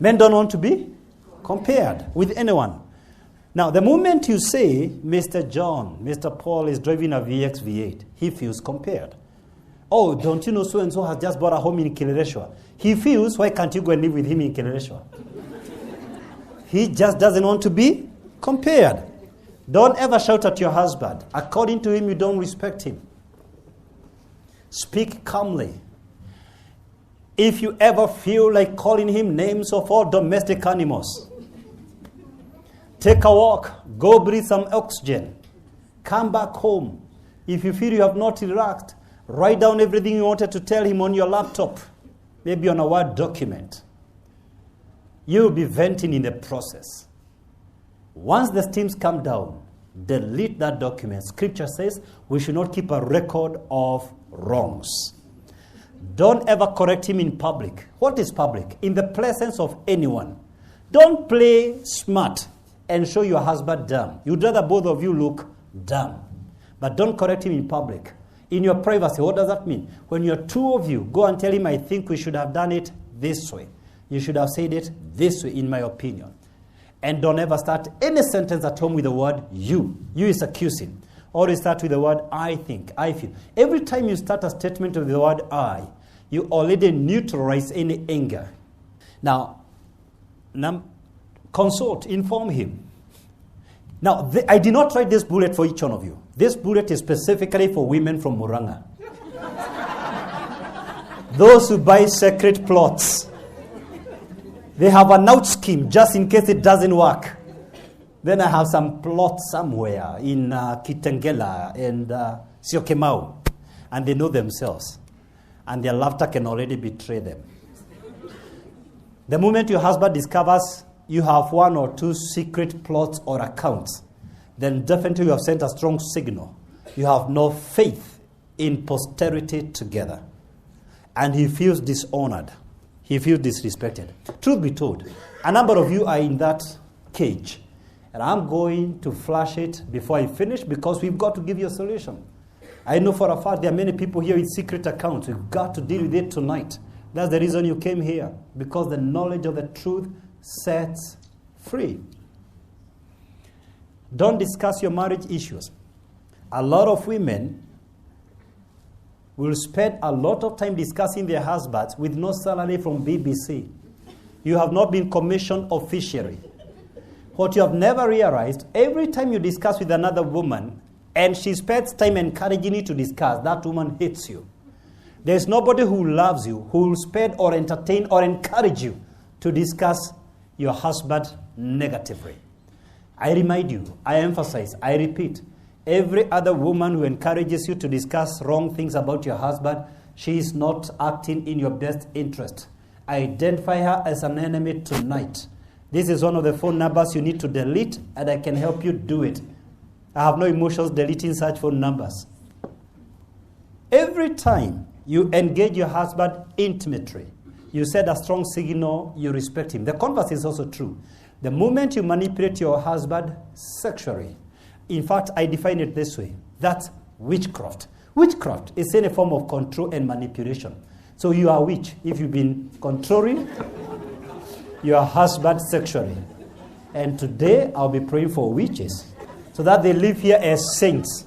Men don't want to be compared with anyone. Now, the moment you say, Mr. John, Mr. Paul is driving a VX V8, he feels compared. Oh, don't you know so-and-so has just bought a home in Kileleshwa? He feels, why can't you go and live with him in Kileleshwa? He just doesn't want to be compared. Don't ever shout at your husband. According to him, you don't respect him. Speak calmly. If you ever feel like calling him names of all domestic animals, take a walk, go breathe some oxygen, come back home. If you feel you have not relaxed, write down everything you wanted to tell him on your laptop, maybe on a Word document. You will be venting in the process. Once the steams come down, delete that document. Scripture says we should not keep a record of wrongs. Don't ever correct him in public. What is public? In the presence of anyone. Don't play smart and show your husband dumb. You'd rather both of you look dumb. But don't correct him in public. In your privacy, what does that mean? When you're two of you, go and tell him, I think we should have done it this way. You should have said it this way, in my opinion. And don't ever start any sentence at home with the word you. You is accusing. Always start with the word I think, I feel. Every time you start a statement with the word I, you already neutralize any anger. Now, consult, inform him. Now, I did not write this bullet for each one of you. This bullet is specifically for women from Muranga. Those who buy secret plots. They have an out scheme just in case it doesn't work. Then I have some plot somewhere in Kitengela and Siokemau. And they know themselves. And their laughter can already betray them. The moment your husband discovers you have one or two secret plots or accounts, then definitely you have sent a strong signal. You have no faith in posterity together. And he feels dishonored. He feels disrespected. Truth be told, a number of you are in that cage. And I'm going to flash it before I finish because we've got to give you a solution. I know for a fact there are many people here with secret accounts. We've got to deal with it tonight. That's the reason you came here. Because the knowledge of the truth sets free. Don't discuss your marriage issues. A lot of women will spend a lot of time discussing their husbands with no salary from BBC. You have not been commissioned officially. What you have never realized, every time you discuss with another woman and she spends time encouraging you to discuss, that woman hates you. There's nobody who loves you, who will spend or entertain or encourage you to discuss your husband negatively. I remind you, I emphasize, I repeat, every other woman who encourages you to discuss wrong things about your husband, she is not acting in your best interest. Identify her as an enemy tonight. This is one of the phone numbers you need to delete, and I can help you do it. I have no emotions deleting such phone numbers. Every time you engage your husband intimately, you send a strong signal you respect him. The converse is also true. The moment you manipulate your husband sexually, in fact, I define it this way. That's witchcraft. Witchcraft is any form of control and manipulation. So you are a witch if you've been controlling your husband sexually. And today I'll be praying for witches so that they live here as saints.